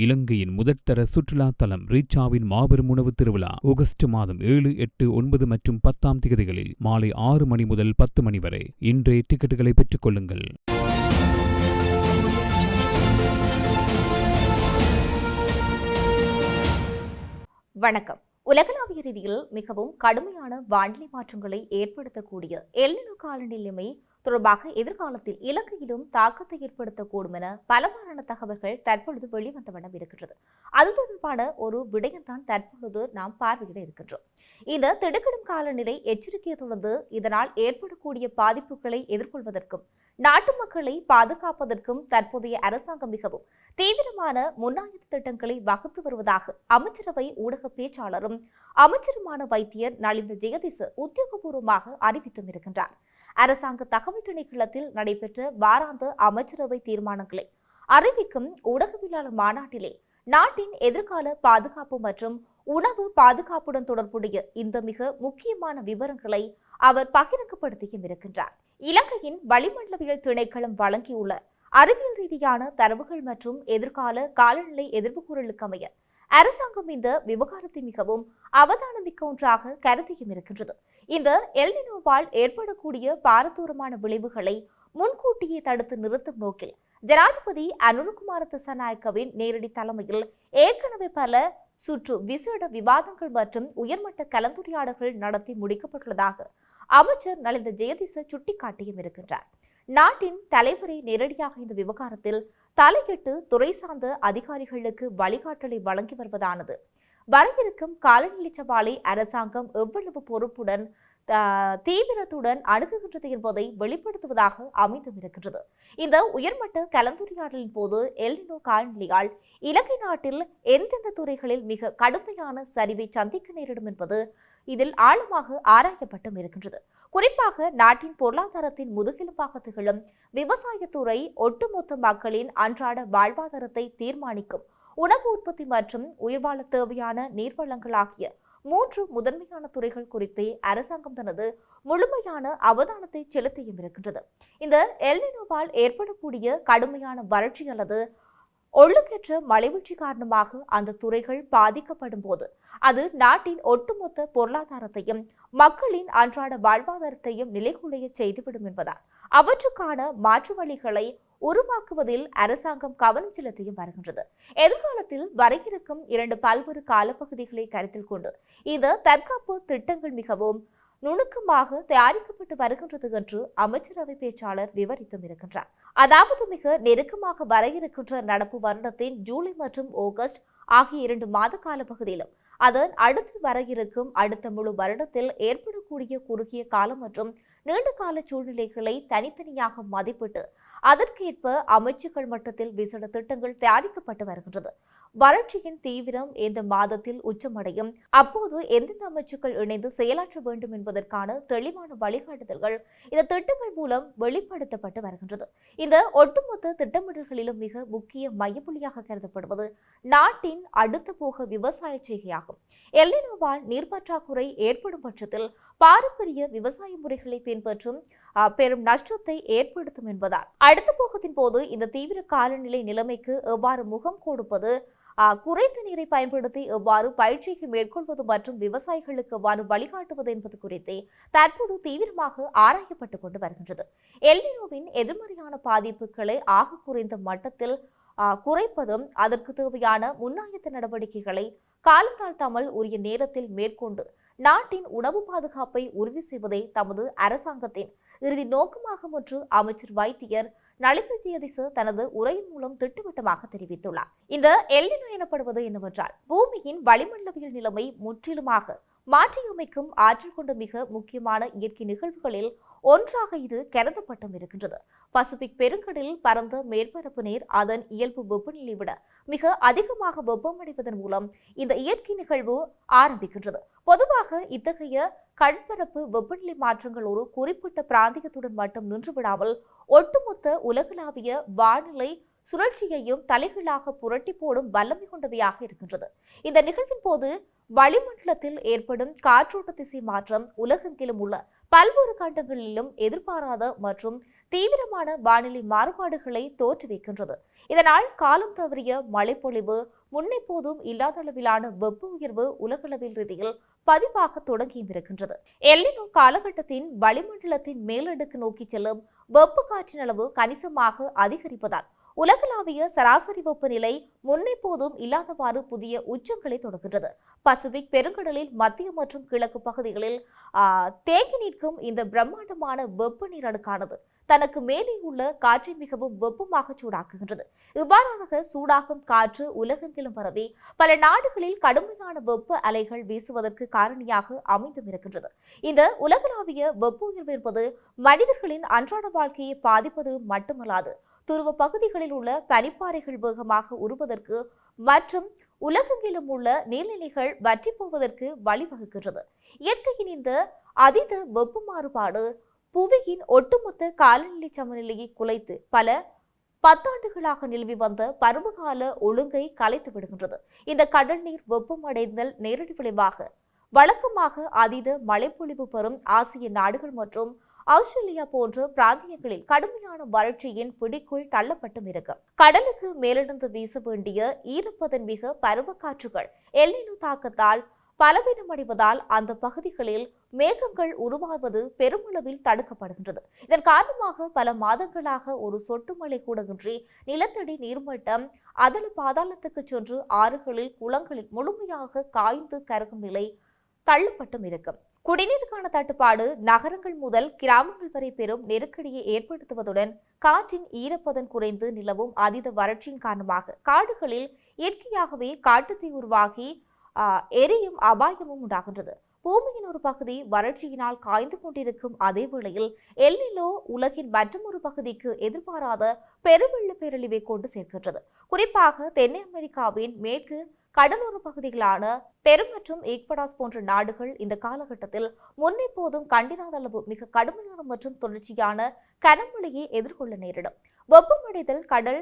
இலங்கையின் முதற்தர சுற்றுலா தலம் ரீச்சாவின் மாபெரும் உணவு திருவிழா ஆகஸ்ட் மாதம் 7, 8, 9 மற்றும் 10 தேதிகளில் மாலை 6 மணி முதல் 10 மணி வரை. இன்றே டிக்கெட்டுகளை பெற்றுக் கொள்ளுங்கள். வணக்கம். உலகளாவிய ரீதியில் மிகவும் கடுமையான வானிலை மாற்றங்களை ஏற்படுத்தக்கூடிய எல்னினோ காலநிலைமை தொடர்பாக எதிர்காலத்தில் இலங்கையிலும் தாக்கத்தை ஏற்படுத்தக்கூடும் என பலமான தகவல்கள் தற்பொழுது வெளிவந்த வண்ணம் இருக்கின்றது. அது தொடர்பான ஒரு விடயம்தான் தற்பொழுது நாம் பார்வையிட இருக்கின்றோம். இந்த திடுக்கிடும் காலநிலை எச்சரிக்கையை தொடர்ந்து இதனால் ஏற்படக்கூடிய பாதிப்புகளை எதிர்கொள்வதற்கும் நாட்டு மக்களை பாதுகாப்பதற்கும் தற்போதைய அரசாங்கம் மிகவும் தீவிரமான முன்னாயத்த திட்டங்களை வகுத்து வருவதாக அமைச்சரவை ஊடக பேச்சாளரும் அமைச்சருமான வைத்தியர் நலிந்த ஜெயதிச உத்தியோகபூர்வமாக அறிவித்தும் இருக்கின்றார். அரசாங்க தகவல் திணைக்களத்தில் நடைபெற்ற வாராந்த அமைச்சரவை தீர்மானங்களை அறிவிக்கும் ஊடகவியலாளர் மாநாட்டிலே நாட்டின் எதிர்கால பாதுகாப்பு மற்றும் உணவு பாதுகாப்புடன் தொடர்புடைய இந்த மிக முக்கியமான விவரங்களை அவர் பகிரங்கப்படுத்தியும் இருக்கின்றார். இலங்கையின் வளிமண்டலவியல் திணைக்களம் வழங்கியுள்ள அறிவியல் ரீதியான தரவுகள் மற்றும் எதிர்கால காலநிலை எதிர்ப்பு கூறலுக்கு அமைய அரசாங்கம் இந்த விவகாரத்தை மிகவும் அவதானமிக்க ஒன்றாக கருதியும் இருக்கின்றது. இந்த எல்னினோவால் ஏற்படக்கூடிய பாரதூரமான விளைவுகளை முன்கூட்டியே தடுத்து நிறுத்தும் நோக்கில் ஜனாதிபதி அனுரகுமார திசாநாயக்கவின் நேரடி தலைமையில் ஏற்கனவே பல சுற்று விசேட விவாதங்கள் மற்றும் உயர்மட்ட கலந்துரையாடல்கள் நடத்தி முடிக்கப்பட்டுள்ளதாக அமைச்சர் நலிந்த ஜெயதிச சுட்டிக்காட்டியும் இருக்கின்றார். நாட்டின் தலைவரை நேரடியாக இந்த விவகாரத்தில் தலையிட்டு துறை சார்ந்த அதிகாரிகளுக்கு வழிகாட்டலை வழங்கி வருவதானது வரவிருக்கும் காலநிலை சவாலை அரசாங்கம் எவ்வளவு பொறுப்புடன் தீவிரத்துடன் அணுகுகின்றது என்பதை வெளிப்படுத்துவதாக அமைந்தும் இருக்கின்றது. இந்த உயர்மட்ட கலந்துரையாடலின் போது எல்னினோ காலநிலையால் இலங்கை நாட்டில் எந்தெந்த துறைகளில் மிக கடுமையான சரிவை சந்திக்க நேரிடும் என்பது இதில் ஆழமாக ஆராயப்பட்டும் இருக்கின்றது. குறிப்பாக நாட்டின் பொருளாதாரத்தின் முதுகெலும்பாக திகழும் விவசாயத்துறை ஒட்டுமொத்த மக்களின் அன்றாட வாழ்வாதாரத்தை தீர்மானிக்கும் உணவு உற்பத்தி மற்றும் உயிர்வாழ தேவையான நீர்வளங்கள் ஆகிய 3 முதன்மையான துறைகள் குறித்தே அரசாங்கம் தனது முழுமையான அவதானத்தை செலுத்தியும் இருக்கின்றது. இந்த எல்னினோவால் ஏற்படக்கூடிய கடுமையான வறட்சி அல்லது ஒழுங்கற்ற மழைவீழ்ச்சி காரணமாக அந்த துறைகள் பாதிக்கப்படும் போது அது நாட்டின் ஒட்டுமொத்த பொருளாதாரத்தையும் மக்களின் அன்றாட வாழ்வாதாரத்தையும் நிலைகுலைய செய்துவிடும் என்பதால் அவற்றுக்கான மாற்று வழிகளை உருவாக்குவதில் அரசாங்கம் கவனம் செலுத்தியும் வருகின்றது. எதிர்காலத்தில் வரையிருக்கும் 2 பல்வேறு காலப்பகுதிகளை கருத்தில் கொண்டு இந்த தற்காப்பு திட்டங்கள் மிகவும் நுணுக்கமாக தயாரிக்கப்பட்டு வருகின்றது என்று அமைச்சரவை பேச்சாளர் விவரித்தும் இருக்கின்றார். அதாவது மிக நெருக்கமாக வர இருக்கின்ற நடப்பு வருடத்தின் ஜூலை மற்றும் ஆகஸ்ட் ஆகிய 2 மாத கால பகுதியிலும் அதன் அடுத்து வர இருக்கும் அடுத்த முழு வருடத்தில் ஏற்படக்கூடிய குறுகிய காலம் மற்றும் நீண்ட கால சூழ்நிலைகளை தனித்தனியாக மதிப்பிட்டு அதற்கேற்ப அமைச்சுக்கள் மட்டத்தில் விசேட திட்டங்கள் தயாரிக்கப்பட்டு வருகின்றது. வறட்சியின் தீவிரம் எந்த மாதத்தில் உச்சமடையும், அப்போது எந்தெந்த அமைச்சுக்கள் இணைந்து செயலாற்ற வேண்டும் என்பதற்கான தெளிவான வழிகாட்டுதல்கள் இந்த திட்டங்கள் மூலம் வெளிப்படுத்தப்பட்டு வருகின்றது. இந்த ஒட்டுமொத்த திட்டமிடல்களிலும் மிக முக்கிய மையப்புள்ளியாக கருதப்படுவது நாட்டின் அடுத்த போக விவசாய செய்கையாகும். எல்னினோவால் நீர் பற்றாக்குறை ஏற்படும் பட்சத்தில் பாரம்பரிய விவசாய முறைகளை பின்பற்றும் பெரும் நஷ்டத்தை ஏற்படுத்தும் என்பதால் அடுத்த போகத்தின் போது இந்த தீவிர காலநிலை நிலைமைக்கு எவ்வாறு முகம் கொடுப்பது, குறைந்த நீரை பயன்படுத்தி எவ்வாறு பயிற்சிக்கு மேற்கொள்வது மற்றும் விவசாயிகளுக்கு எவ்வாறு வழிகாட்டுவது என்பது குறித்தே தற்போது தீவிரமாக ஆராயப்பட்டுக் கொண்டு வருகின்றது. எல்னினோவின் எதிர்மறையான பாதிப்புகளை ஆக குறைந்த மட்டத்தில் குறைப்பதும் அதற்கு தேவையான முன்னாயத்த நடவடிக்கைகளை காலந்தாழ்த்தாமல் உரிய நேரத்தில் மேற்கொண்டு நாட்டின் உணவு பாதுகாப்பை உறுதி செய்வதே தமது அரசாங்கத்தின் இறுதி நோக்கமாகும் என்று அமைச்சர் வைத்தியர் நலிந்த ஜெயதிச தனது உரையின் மூலம் திட்டவட்டமாக தெரிவித்துள்ளார். இந்த எல்னினோ எனப்படுவது என்னவென்றால் பூமியின் வளிமண்டலவியல் நிலைமை முற்றிலுமாக மாற்றியமைக்கும் ஆற்றல் கொண்ட மிக முக்கியமான இயற்கை நிகழ்வுகளில் ஒன்றாக இது கருதப்பட்டும் இருக்கின்றது. பசிபிக் பெருங்கடலில் பரந்த மேற்பரப்பு நீர் அதன் இயல்பு வெப்பநிலை விட மிக அதிகமாக வெப்பமடைவதன் மூலம் இந்த இயற்கை நிகழ்வு ஆரம்பிக்கின்றது. பொதுவாக இத்தகைய கடற்பரப்பு வெப்பநிலை மாற்றங்கள் ஒரு குறிப்பிட்ட பிராந்தியத்துடன் மட்டும் நின்றுவிடாமல் ஒட்டுமொத்த உலகளாவிய வானிலை சுழற்சியையும் தலைகீழாக புரட்டி போடும் வல்லமை கொண்டவையாக இருக்கின்றது. இந்த நிகழ்வின் போது வளிமண்டலத்தில் ஏற்படும் காற்றோட்ட திசை மாற்றம் உலகெங்கிலும் உள்ள பல்வேறு கண்டங்களிலும் எதிர்பாராத மற்றும் தீவிரமான வானிலை மாறுபாடுகளை தோற்றுவிக்கின்றது. இதனால் காலம் தவறிய மழைப்பொழிவு, முன்னெப்போதும் இல்லாத அளவிலான வெப்ப உயர்வு உலகளவில் ரீதியில் பதிவாக தொடங்கியும் இருக்கின்றது. எல்னினோ காலகட்டத்தின் வளிமண்டலத்தின் மேலடுக்கு நோக்கி செல்லும் வெப்ப காற்றின் அளவு கணிசமாக அதிகரிப்பதால் உலகளாவிய சராசரி வெப்பநிலை முன்னெப்போதும் இல்லாதவாறு புதிய உச்சங்களை தொடர்கின்றது. பசிபிக் பெருங்கடலில் மத்திய மற்றும் கிழக்கு பகுதிகளில் தேங்கி நிற்கும் இந்த பிரம்மாண்டமான வெப்ப நீரடுக்கானது தனக்கு மேலே உள்ள காற்றை மிகவும் வெப்பமாக சூடாக்குகின்றது. இவ்வாறாக சூடாகும் காற்று உலகெங்கிலும் பரவி பல நாடுகளில் கடுமையான வெப்ப அலைகள் வீசுவதற்கு காரணியாக அமைந்தும் இருக்கின்றது. இந்த உலகளாவிய வெப்ப உயர்வு என்பது மனிதர்களின் அன்றாட வாழ்க்கையை பாதிப்பது மட்டுமல்லாது துருவ பகுதிகளில் உள்ள பனிப்பாறைகள் வேகமாக உருவதற்கு மற்றும் உலகெங்கிலும் உள்ள நீர்நிலைகள் வற்றி போவதற்கு வழிவகுக்கின்றது. இயற்கையின் இந்த அதீத வெப்ப மாறுபாடு புவியின் ஒட்டுமொத்த காலநிலை சமநிலையை குலைத்து பல பத்தாண்டுகளாக நிலவி வந்த பருவகால ஒழுங்கை கலைத்து விடுகின்றது. இந்த கடல் நீர் வெப்பமடைதல் நேரடி விளைவாக வழக்கமாக அதீத மழைப்பொழிவு பெறும் ஆசிய நாடுகள் மற்றும் ஆஸ்திரேலியா போன்ற பிராந்தியங்களில் கடுமையான வறட்சியின் பிடிக்குள் தள்ளப்பட்டும் இருக்கு. கடலுக்கு மேலிருந்து வீச வேண்டிய ஈரப்பதன் மிக பருவக்காற்றுகள் எல்னினோ தாக்கத்தால் பலவீனமடைவதால் அந்த பகுதிகளில் மேகங்கள் உருவாவது பெருமளவில் தடுக்கப்படுகின்றது. இதன் காரணமாக பல மாதங்களாக ஒரு சொட்டு மழை கூடகின்றி நிலத்தடி நீர்மட்டம் அதல பாதாளத்துக்கு சென்று ஆறுகளில் குளங்களில் முழுமையாக காய்ந்து கருகும் நிலை தள்ளப்பட்டும் இருக்கும். குடிநீருக்கான தட்டுப்பாடு நகரங்கள் முதல் கிராமங்கள் வரை பெரும் நெருக்கடியை ஏற்படுத்துவதுடன் காற்றின் ஈரப்பதன் குறைந்து நிலவும் அதீத வறட்சியின் காரணமாக காடுகளில் இயற்கையாகவே காட்டுத்தீ உருவாகி எரியும் அபாயமும் உண்டாகின்றது. பூமியின் ஒரு பகுதி வறட்சியினால் காய்ந்து கொண்டிருக்கும் அதே வேளையில் எல்னினோ உலகின் மற்றொரு பகுதிக்கு எதிர்பாராத பெருவெள்ள பேரழிவை கொண்டு சேர்க்கின்றது. குறிப்பாக தென்னை அமெரிக்காவின் மேற்கு கடலோர பகுதிகளான பெரு மற்றும் ஈக்வடாஸ் போன்ற நாடுகள் இந்த காலகட்டத்தில் முன்னெப்போதும் கண்டிராத அளவு மிக கடுமையான மற்றும் தொடர்ச்சியான கனமழையை எதிர்கொள்ள நேரிடும். வெப்பமடைதல் கடல்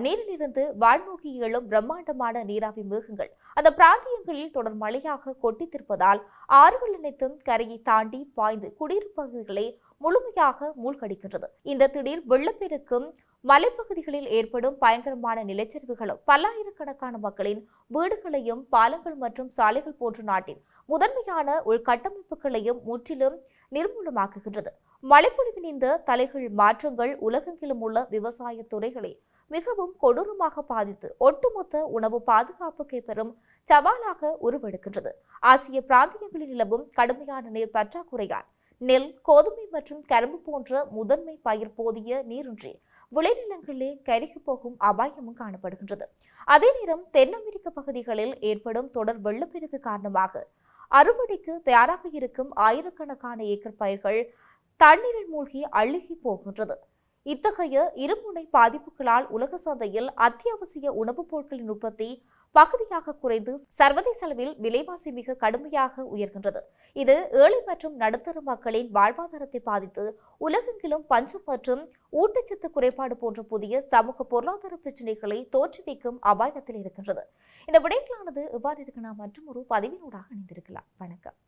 நீரிலிருந்து வான்நோக்கி எழும் பிரம்மாண்டமான நீராவி மேகங்கள் அந்த பிராந்தியங்களில் தொடர் மழையாக கொட்டித்திருப்பதால் ஆறுகள் அனைத்தும் கரையை தாண்டி பாய்ந்து குடியிருப்பு பகுதிகளை முழுமையாக மூழ்கடிக்கின்றது. இந்த திடீர் வெள்ளப்பெருக்கும் மலைப்பகுதிகளில் ஏற்படும் பயங்கரமான நிலச்சரிவுகளும் பல்லாயிரக்கணக்கான மக்களின் வீடுகளையும் பாலங்கள் மற்றும் சாலைகள் போன்ற நாட்டின் முதன்மையான உள்கட்டமைப்புகளையும் முற்றிலும் நிர்மூலமாக்குகின்றது. மழைப்பொழிவின் இந்த தலைகள் மாற்றங்கள் உலகெங்கிலும் உள்ள விவசாய துறைகளை மிகவும் கொடூரமாக பாதித்து ஒட்டுமொத்த உணவு பாதுகாப்புக்கு பெரும் சவாலாக உருவெடுக்கின்றது. ஆசிய பிராந்தியங்களில் நிலவும் கடுமையான நீர் பற்றாக்குறையால் நெல், கோதுமை மற்றும் கரும்பு போன்ற முதன்மை பயிர் போதிய நீரின்றி விளைநிலங்களே கருகி போகும் அபாயமும் காணப்படுகின்றது. அதே நேரம் தென் அமெரிக்க பகுதிகளில் ஏற்படும் தொடர் வெள்ளப்பெருக்கு காரணமாக அறுவடைக்கு தயாராக இருக்கும் ஆயிரக்கணக்கான ஏக்கர் பயிர்கள் தண்ணீரில் மூழ்கி அழுகி போகின்றது. இத்தகைய இருமுனை பாதிப்புகளால் உலக சந்தையில் அத்தியாவசிய உணவுப் பொருட்களின் உற்பத்தி பகுதியாக குறைந்து சர்வதேச அளவில் விலைவாசி மிக கடுமையாக உயர்கின்றது. இது ஏழை மற்றும் நடுத்தர மக்களின் வாழ்வாதாரத்தை பாதித்து உலகெங்கிலும் பஞ்சம் மற்றும் ஊட்டச்சத்து குறைபாடு போன்ற புதிய சமூக பொருளாதார பிரச்சனைகளை தோற்றுவிக்கும் அபாயத்தில் இருக்கின்றது. இந்த விடயங்களானது எவ்வாறு இருக்கு நாம் மற்றும் ஒரு பதிவினூடாக இணைந்திருக்கலாம். வணக்கம்.